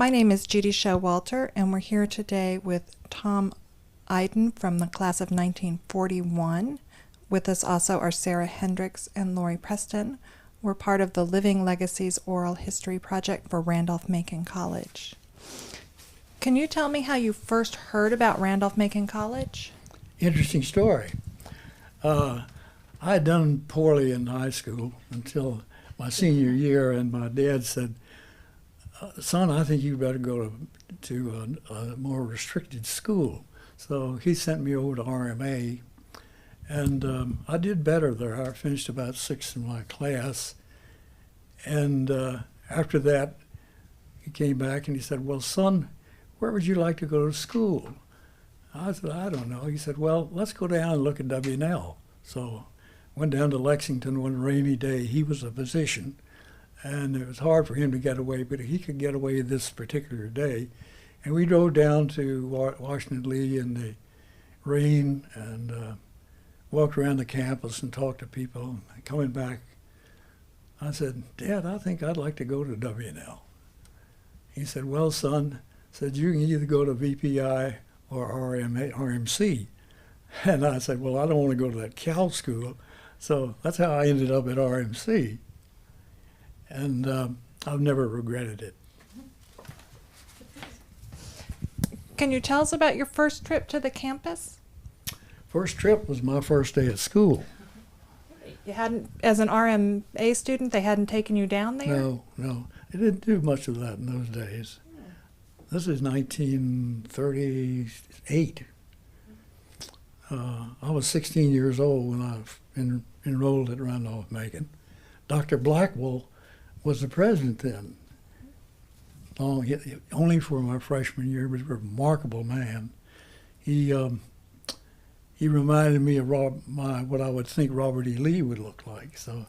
My name is Judy Showalter, and we're here today with Tom Iden from the class of 1941. With us also are Sarah Hendricks and Lori Preston. We're part of the Living Legacies Oral History Project for Randolph-Macon College. Can you tell me how you first heard about Randolph-Macon College? Interesting story. I had done poorly in high school until my senior year, and my dad said, son, I think you better go to a more restricted school. So he sent me over to RMA, and I did better there. I finished about sixth in my class. And after that, he came back and he said, well, son, where would you like to go to school? I said, I don't know. He said, well, let's go down and look at W&L. So went down to Lexington one rainy day. He was a physician, and it was hard for him to get away, but he could get away this particular day. And we drove down to Washington Lee in the rain and walked around the campus and talked to people. And coming back, I said, Dad, I think I'd like to go to W&L. He said, well, son, said you can either go to VPI or RMC. And I said, well, I don't want to go to that cow school. So that's how I ended up at RMC. And I've never regretted it. Can you tell us about your first trip to the campus? First trip was my first day at school. You hadn't, as an RMA student, they hadn't taken you down there? No. They didn't do much of that in those days. This is 1938. I was 16 years old when I enrolled at Randolph-Macon. Dr. Blackwell was the president then. Only for my freshman year, but a remarkable man. He reminded me of what I would think Robert E. Lee would look like. So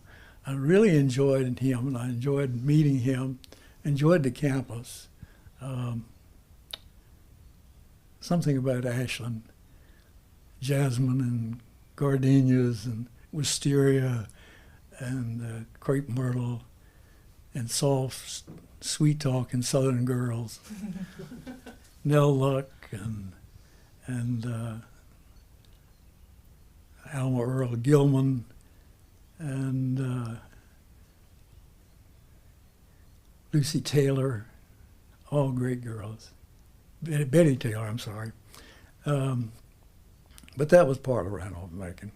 I really enjoyed him, and I enjoyed meeting him, enjoyed the campus. Something about Ashland, jasmine and gardenias and wisteria and crepe myrtle and soft, sweet-talking Southern girls. Nell Luck and Alma Earl Gilman and Lucy Taylor, all great girls. Betty Taylor, I'm sorry. But that was part of Randolph-Macon.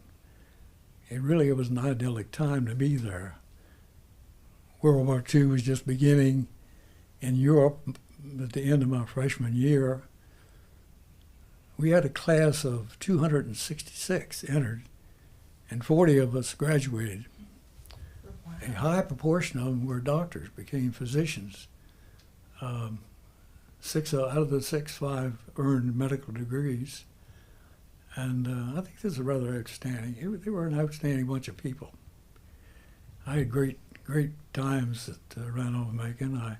It was an idyllic time to be there. World War II was just beginning in Europe at the end of my freshman year. We had a class of 266 entered, and 40 of us graduated. Wow. A high proportion of them were doctors, became physicians. 6 out of the 5 earned medical degrees. And I think this is rather outstanding. They were an outstanding bunch of people. I had great times at Randolph-Macon.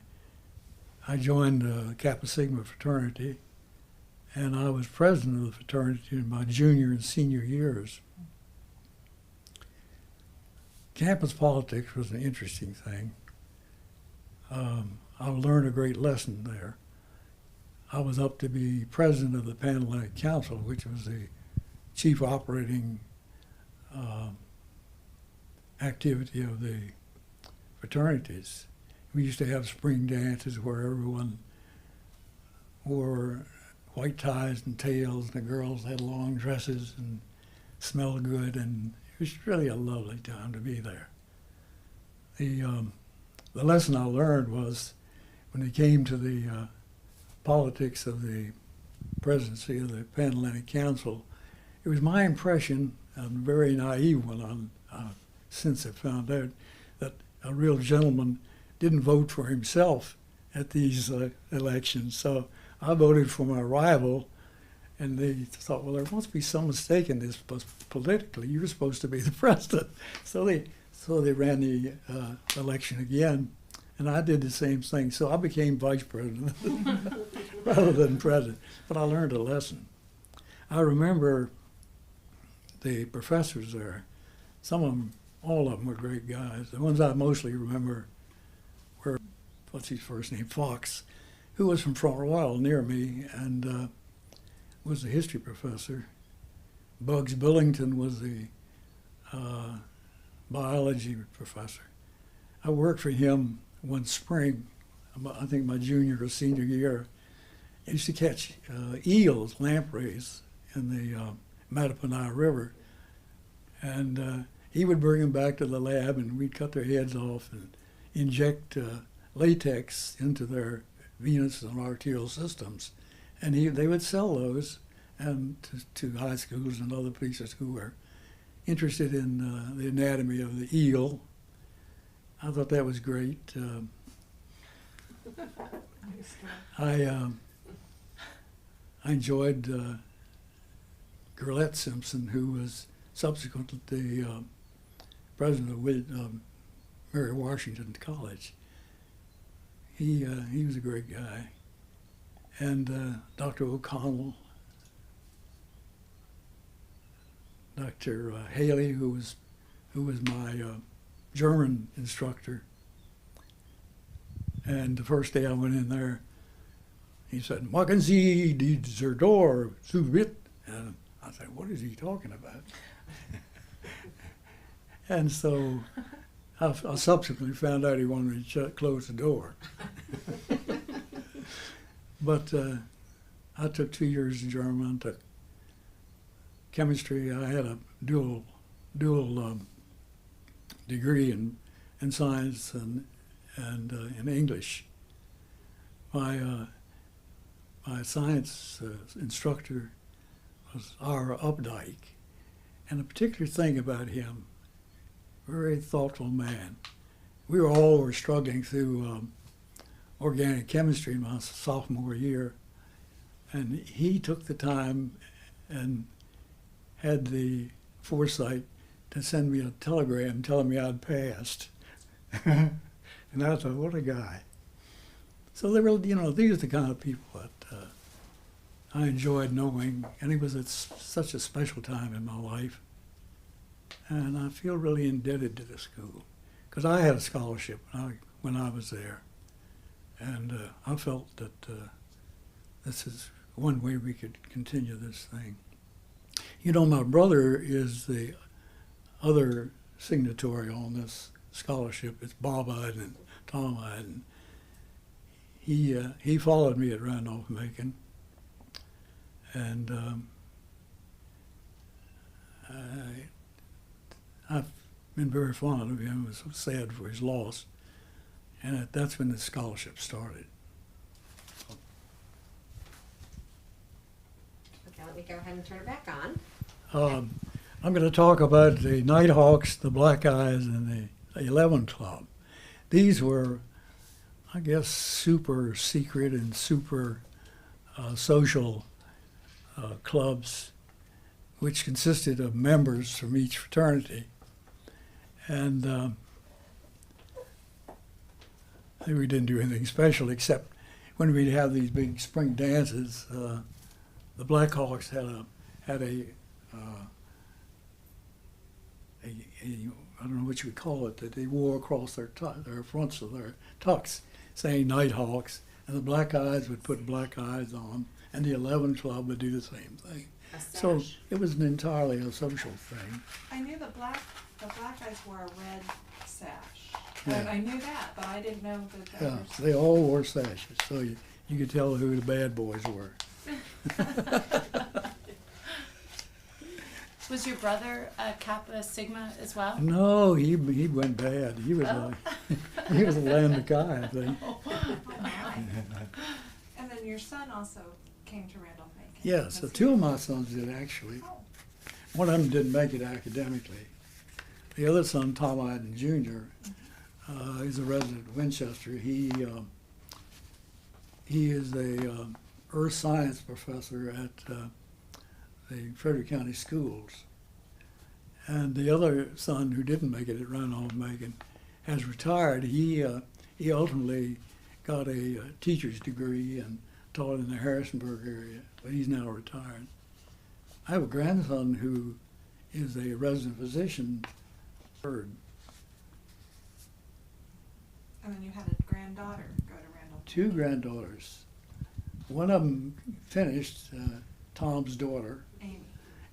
I joined the Kappa Sigma fraternity, and I was president of the fraternity in my junior and senior years. Campus politics was an interesting thing. I learned a great lesson there. I was up to be president of the Pan-Atlantic Council, which was the chief operating activity of the fraternities. We used to have spring dances where everyone wore white ties and tails, and the girls had long dresses and smelled good, and it was really a lovely time to be there. The lesson I learned was when it came to the politics of the presidency of the Pan-Atlantic Council, it was my impression, a very naive one, since I found out, that a real gentleman didn't vote for himself at these elections. So I voted for my rival, and they thought, well, there must be some mistake in this, but politically, you're supposed to be the president. So they ran the election again, and I did the same thing. So I became vice president rather than president. But I learned a lesson. I remember the professors there. Some of them, all of them were great guys. The ones I mostly remember were, what's his first name, Fox. who was from Front Royal near me and was a history professor. Bugs Billington was the biology professor. I worked for him one spring, I think my junior or senior year. I used to catch eels, lampreys, in the Mattaponi River. And he would bring them back to the lab, and we'd cut their heads off and inject latex into their venous and arterial systems. And they would sell those and to high schools and other places who were interested in the anatomy of the eel. I thought that was great. I enjoyed Gurlette Simpson, who was subsequently the president of Mary Washington College. He was a great guy. And Dr. O'Connell, Dr. Haley, who was my German instructor. And the first day I went in there, he said, "Machen Sie dieser Door zu weit." And I said, "What is he talking about?" And so I subsequently found out he wanted to close the door. But I took 2 years in German, took chemistry. I had a dual degree in science and in English. My science instructor was R. Updike, and a particular thing about him, very thoughtful man. We were struggling through organic chemistry in my sophomore year, and he took the time and had the foresight to send me a telegram telling me I'd passed. And I thought, what a guy. So they were, these are the kind of people that I enjoyed knowing, and it was at such a special time in my life. And I feel really indebted to the school, because I had a scholarship when I was there. And I felt that this is one way we could continue this thing. My brother is the other signatory on this scholarship. It's Bob Iden, Tom Iden. He followed me at Randolph-Macon, and I've been very fond of him. I was so sad for his loss, and that's when the scholarship started. Okay, let me go ahead and turn it back on. I'm going to talk about the Nighthawks, the Black Eyes, and the 11 Club. These were, I guess, super secret and super social clubs, which consisted of members from each fraternity. And we didn't do anything special, except when we'd have these big spring dances. The Blackhawks had a I don't know what you would call it, that they wore across their fronts of their tucks, saying Nighthawks, and the Black Eyes would put black eyes on, and the 11 Club would do the same thing. So it was entirely a social thing. I knew the black guys wore a red sash. Yeah. I knew that, but I didn't know that. They all wore sashes, so you could tell who the bad boys were. Was your brother a Kappa Sigma as well? No, he went bad. He was he was a Lambda Chi, I think. Oh, my. And then your son also came to Randolph-Macon. Yeah, so two of my sons did, actually. Oh. One of them didn't make it academically. The other son, Tom Iden Jr., he's a resident of Winchester. He is a earth science professor at the Frederick County Schools. And the other son, who didn't make it at Randolph-Macon, has retired. He ultimately got a teacher's degree and taught in the Harrisonburg area, but he's now retired. I have a grandson who is a resident physician. And then you had a granddaughter go to Randolph. Two granddaughters. one of them finished, Tom's daughter,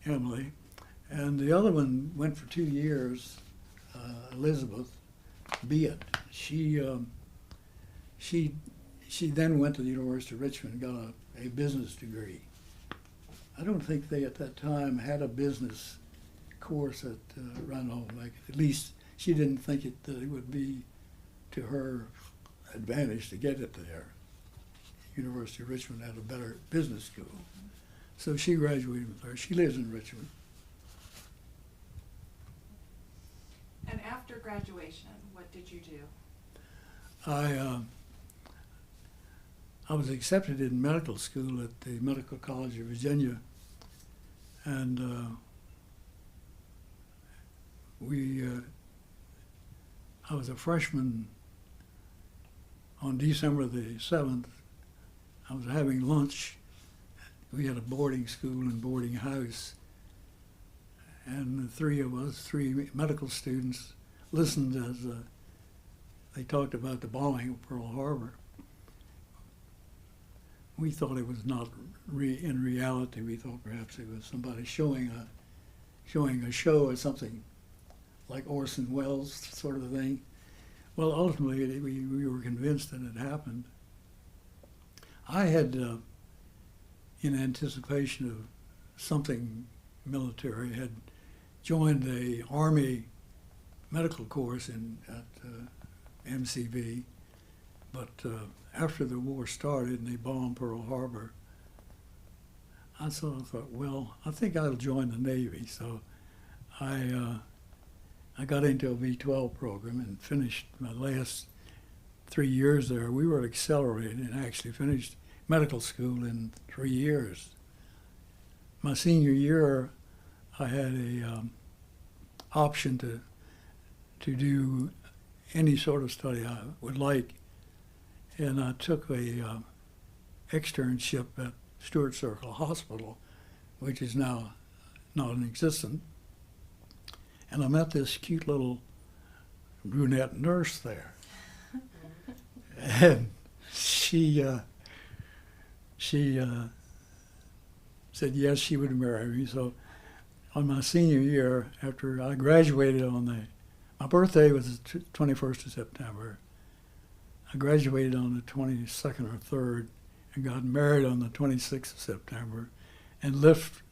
Emily, and the other one went for 2 years, Elizabeth Beat. She then went to the University of Richmond and got a business degree. I don't think they at that time had a business course at Randolph-Macon. At least she didn't think that it would be to her advantage to get it there. University of Richmond had a better business school. So she graduated with her. She lives in Richmond. And after graduation, what did you do? I was accepted in medical school at the Medical College of Virginia, and I was a freshman on December the 7th. I was having lunch. We had a boarding school and boarding house, and the three of us, three medical students, listened as they talked about the bombing of Pearl Harbor. We thought it was not in reality. We thought perhaps it was somebody showing a show or something like Orson Welles sort of thing. Well, ultimately, we were convinced that it happened. I had, in anticipation of something military, had joined the Army medical course at MCV, but after the war started and they bombed Pearl Harbor, I sort of thought, well, I think I'll join the Navy. So I got into a V-12 program and finished my last 3 years there. We were accelerated and actually finished medical school in 3 years. My senior year, I had a option to do any sort of study I would like, and I took a externship at Stewart Circle Hospital, which is now non-existent. And I met this cute little brunette nurse there. And she said yes, she would marry me. So on my senior year, after I graduated my birthday was the 21st of September. I graduated on the 22nd or 3rd and got married on the 26th of September and left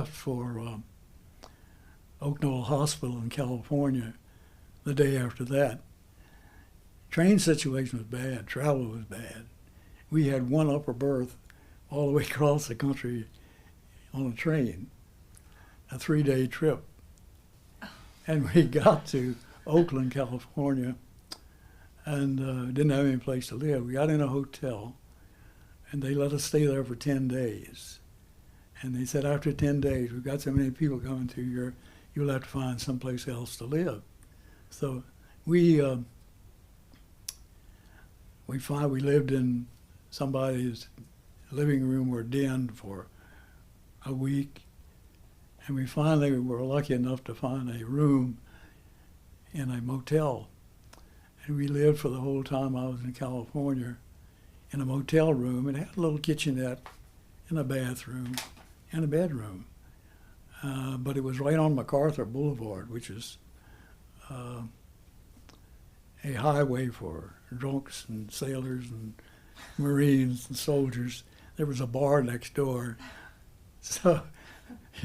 for Oak Knoll Hospital in California the day after that. Train situation was bad, travel was bad. We had one upper berth all the way across the country on a train, a 3-day trip. And we got to Oakland, California, and didn't have any place to live. We got in a hotel, and they let us stay there for 10 days. And they said, after 10 days, we've got so many people coming through here, you'll have to find someplace else to live. So we lived in somebody's living room or den for a week, and we finally were lucky enough to find a room in a motel. And we lived for the whole time I was in California in a motel room. It had a little kitchenette and a bathroom and a bedroom. But it was right on MacArthur Boulevard, which is a highway for drunks and sailors and Marines and soldiers. There was a bar next door. So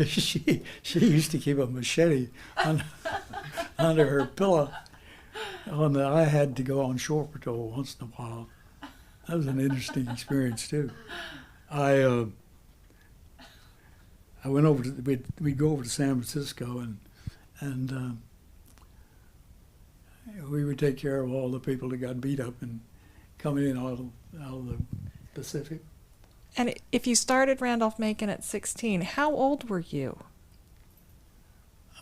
she used to keep a machete under her pillow. I had to go on shore patrol once in a while. That was an interesting experience too. I went over to we'd go over to San Francisco and we would take care of all the people that got beat up and coming in out of the Pacific. And if you started Randolph-Macon at 16, how old were you?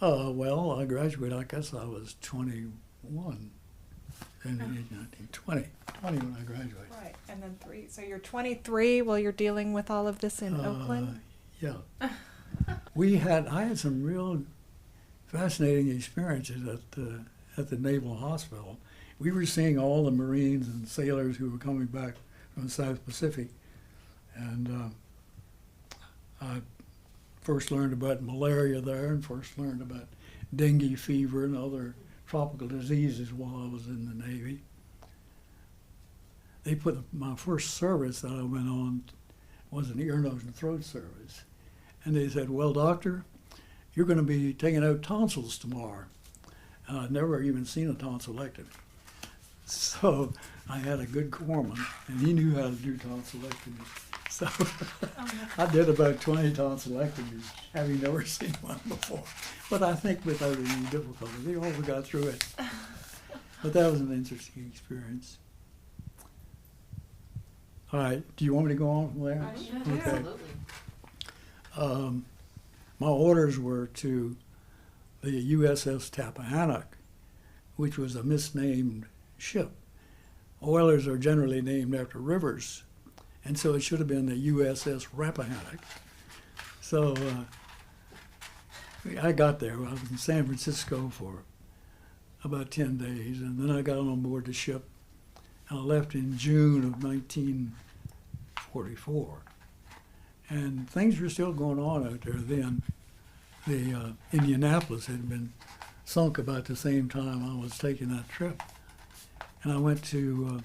Well, I graduated, I guess I was 21 in 1920. 20 when I graduated. Right, and then 3. So you're 23 while you're dealing with all of this in Oakland? Yeah. I had some real fascinating experiences at the Naval Hospital. We were seeing all the Marines and sailors who were coming back from the South Pacific And I first learned about malaria there, and first learned about dengue fever and other tropical diseases while I was in the Navy. They put my first service that I went on was an ear, nose, and throat service. And they said, well, doctor, you're going to be taking out tonsils tomorrow. And I'd never even seen a tonsillectomy. So I had a good corpsman, and he knew how to do tonsillectomies. So I did about 20 tonsillectomies, having never seen one before. But I think without any difficulty, they all got through it. But that was an interesting experience. All right, do you want me to go on from there? Okay. Absolutely. My orders were to the USS Tappahannock, which was a misnamed ship. Oilers are generally named after rivers, and so it should have been the USS Rappahannock. So I got there. I was in San Francisco for about 10 days, and then I got on board the ship. I left in June of 1944. And things were still going on out there then. The Indianapolis had been sunk about the same time I was taking that trip. And I went to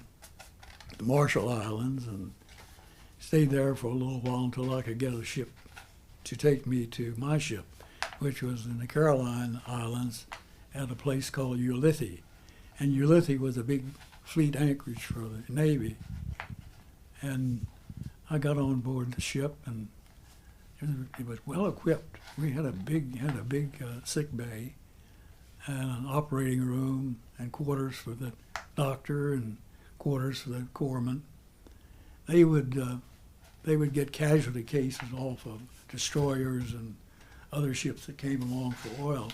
the Marshall Islands and stayed there for a little while until I could get a ship to take me to my ship, which was in the Caroline Islands at a place called Ulithi. And Ulithi was a big fleet anchorage for the Navy. And I got on board the ship, and it was well equipped. We had a big sick bay, and an operating room, and quarters for the doctor, and quarters for the corpsman. They would get casualty cases off of destroyers and other ships that came along for oil.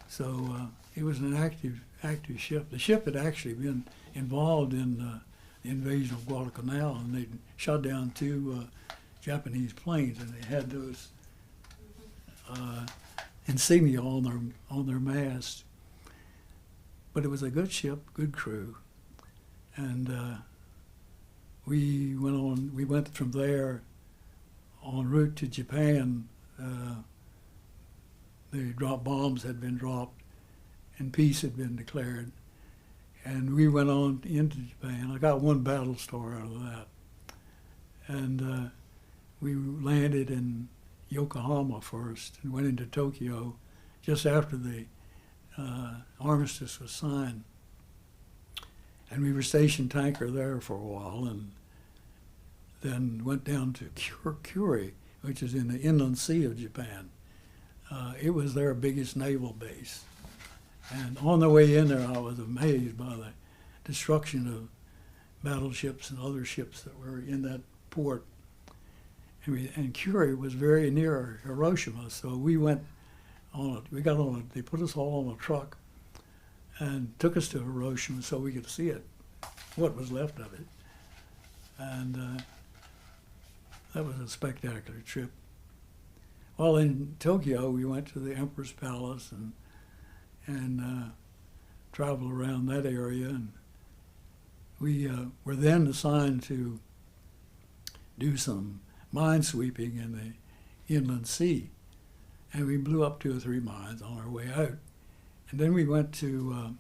So it was an active ship. The ship had actually been involved in the invasion of Guadalcanal, and they shot down 2 Japanese planes, and they had those insignia on their mast. But it was a good ship, good crew, and we went from there en route to Japan. The bombs had been dropped, and peace had been declared. And we went on into Japan. I got one battle star out of that. And we landed in Yokohama first and went into Tokyo just after the armistice was signed. And we were stationed tanker there for a while, and then went down to Kure, which is in the inland sea of Japan. It was their biggest naval base. And on the way in there, I was amazed by the destruction of battleships and other ships that were in that port. And Kure was very near Hiroshima, so we went on they put us all on a truck and took us to Hiroshima so we could see it, what was left of it. And that was a spectacular trip. While in Tokyo, we went to the Emperor's Palace and traveled around that area, and we were then assigned to do some mine sweeping in the inland sea, and we blew up 2 or 3 mines on our way out. And then we went to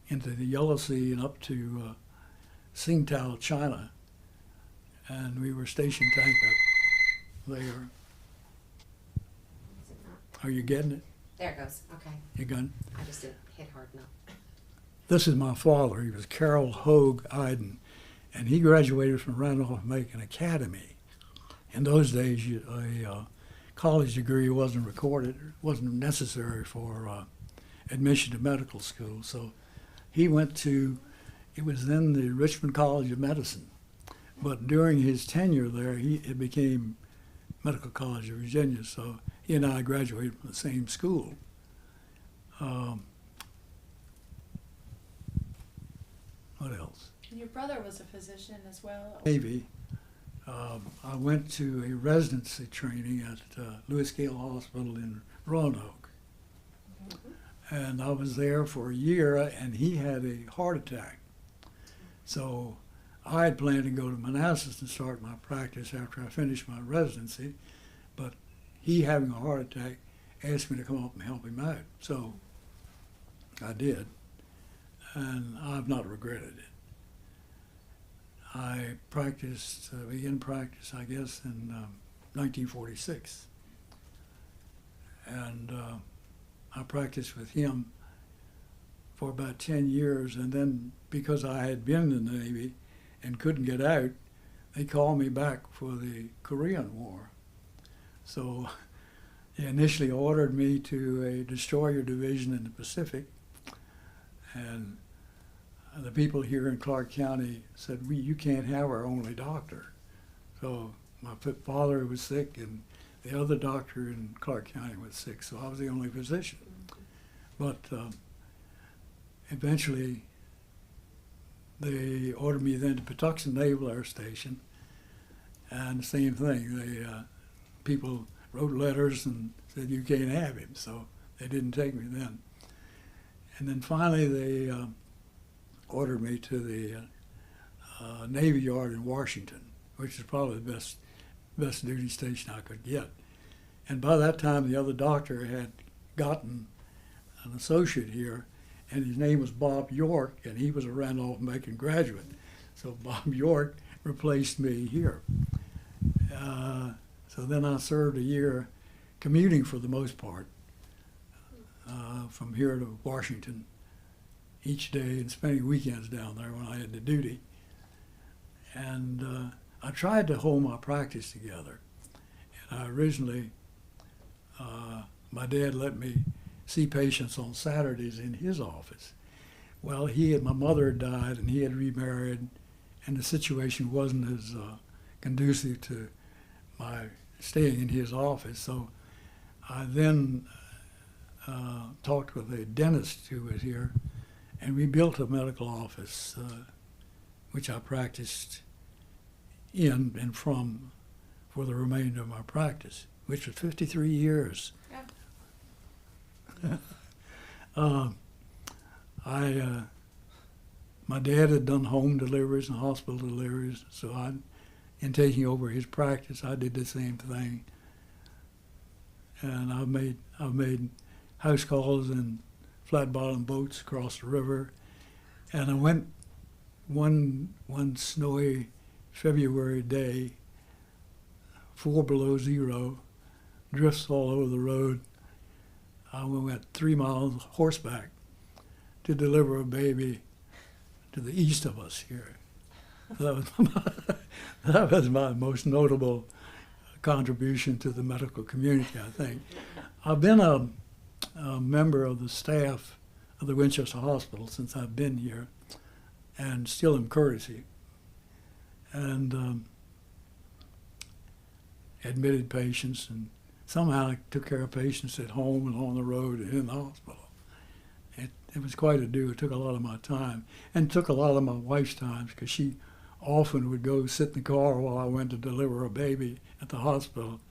into the Yellow Sea and up to Tsingtao, China, and we were stationed tank up there. Is it not? Are you getting it? There it goes. Okay. You got it? I just didn't hit hard enough. This is my father. He was Carroll Hogue Iden, and he graduated from Randolph-Macon Academy. In those days, a college degree wasn't necessary for admission to medical school. So he went to, it was then the Richmond College of Medicine. But during his tenure there, it became Medical College of Virginia. So he and I graduated from the same school. What else? Your brother was a physician as well. Navy. I went to a residency training at Lewis Gale Hospital in Roanoke. And I was there for a year, and he had a heart attack. So I had planned to go to Manassas and start my practice after I finished my residency, but he, having a heart attack, asked me to come up and help him out. So I did, and I've not regretted it. I began practice, I guess, in 1946. And I practiced with him for about 10 years, and then because I had been in the Navy and couldn't get out, they called me back for the Korean War. So they initially ordered me to a destroyer division in the Pacific, and the people here in Clark County said, you can't have our only doctor. So my father was sick, and the other doctor in Clark County was sick, so I was the only physician. But eventually, they ordered me then to Patuxent Naval Air Station, and the same thing. People wrote letters and said, you can't have him, so they didn't take me then. And then finally, they ordered me to the Navy Yard in Washington, which is probably the best duty station I could get. And by that time, the other doctor had gotten an associate here, and his name was Bob York, and he was a Randolph-Macon graduate. So Bob York replaced me here. So then I served a year commuting for the most part from here to Washington each day and spending weekends down there when I had the duty. And I tried to hold my practice together. And I originally, my dad let me see patients on Saturdays in his office. Well, my mother had died and he had remarried, and the situation wasn't as conducive to my staying in his office. So I then talked with a dentist who was here, and we built a medical office, which I practiced in and from for the remainder of my practice, which was 53 years. Yeah. My dad had done home deliveries and hospital deliveries, so in taking over his practice, I did the same thing. And I've made house calls in flat-bottom boats across the river. And I went one snowy February day, 4 below zero, drifts all over the road. I went 3 miles horseback to deliver a baby to the east of us here. That was my most notable contribution to the medical community, I think. I've been a member of the staff of the Winchester Hospital since I've been here, and still am courtesy. And admitted patients, and somehow I took care of patients at home and on the road and in the hospital. It was quite a do. It took a lot of my time, and took a lot of my wife's time, because she often would go sit in the car while I went to deliver a baby at the hospital,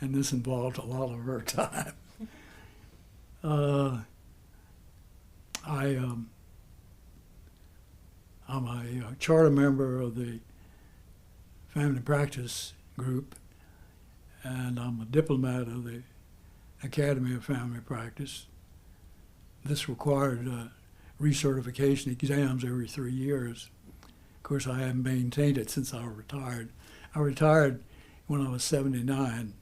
and this involved a lot of her time. I'm a charter member of the Family Practice Group, and I'm a diplomat of the Academy of Family Practice. This required recertification exams every 3 years. Of course, I haven't maintained it since I retired. I retired when I was 79.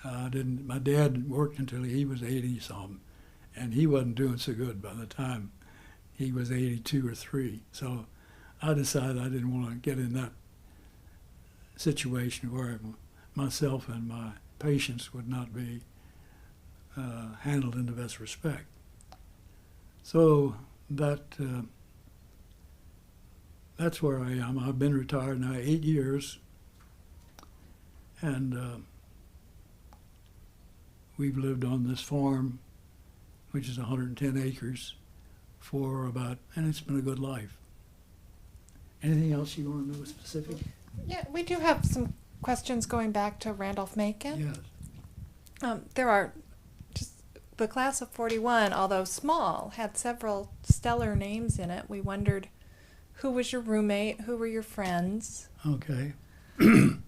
My dad worked until he was 80-something, and he wasn't doing so good by the time he was 82 or 3. So I decided I didn't want to get in that situation where myself and my patients would not be handled in the best respect. So that's where I am. I've been retired now 8 years, and we've lived on this farm, which is 110 acres, and it's been a good life. Anything else you want to know specific? Yeah, we do have some questions going back to Randolph-Macon. Yes. There are just the class of 41, although small, had several stellar names in it. We wondered Who was your roommate? Who were your friends? Okay. Jim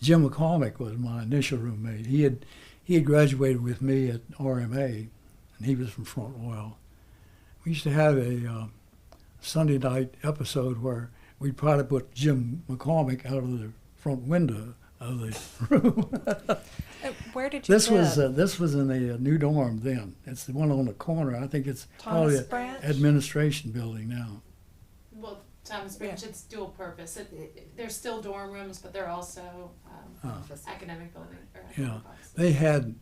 McCormick was my initial roommate. He had graduated with me at RMA, and he was from Front Royal. We used to have a Sunday night episode where we'd probably put Jim McCormick out of the front window of the room. Where did you live? This was in a new dorm then. It's the one on the corner. I think it's probably Thomas an Branch? administration building now. Well, Thomas Branch, it's dual purpose. They're still dorm rooms, but they're also academic building. Or Yeah, academic boxes.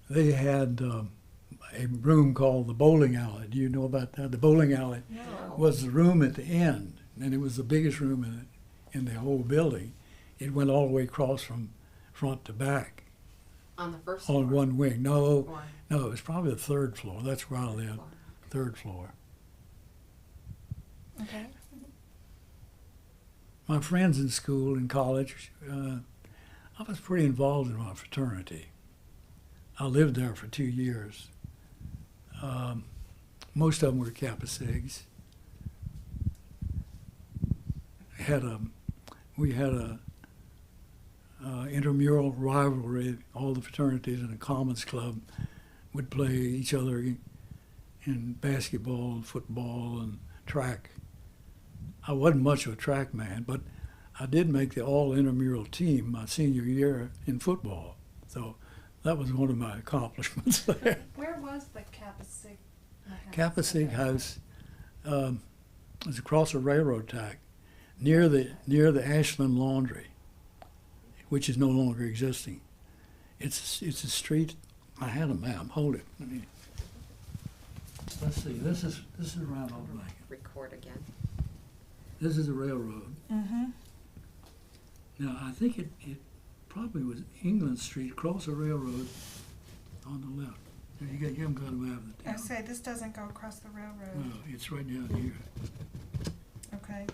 they had a room called the bowling alley. Do you know about that? The bowling alley No. was the room at the end, and it was the biggest room in the whole building. It went all the way across from front to back On the first floor? on one wing. No, Or no, it was probably the third floor. That's where I lived, floor? third floor. Okay. My friends in school and college, I was pretty involved in my fraternity. I lived there for 2 years. Most of them were Kappa Sigs. We had a intramural rivalry. All the fraternities in the Commons Club would play each other in basketball, football, and track. I wasn't much of a track man, but I did make the all-intramural team my senior year in football. So that was one of my accomplishments there. Where was the Kappa Sig? Kappa Sig House was across a railroad track near the Ashland Laundry, which is no longer existing. It's a street. I had a map. Hold it. Let's see. This is Randolph-Macon. Record again. This is a railroad. Mm-hmm. Now I think it probably was England Street across the railroad on the left. You haven't got a map of the I town. say this doesn't go across the railroad. No, it's right down here. Okay.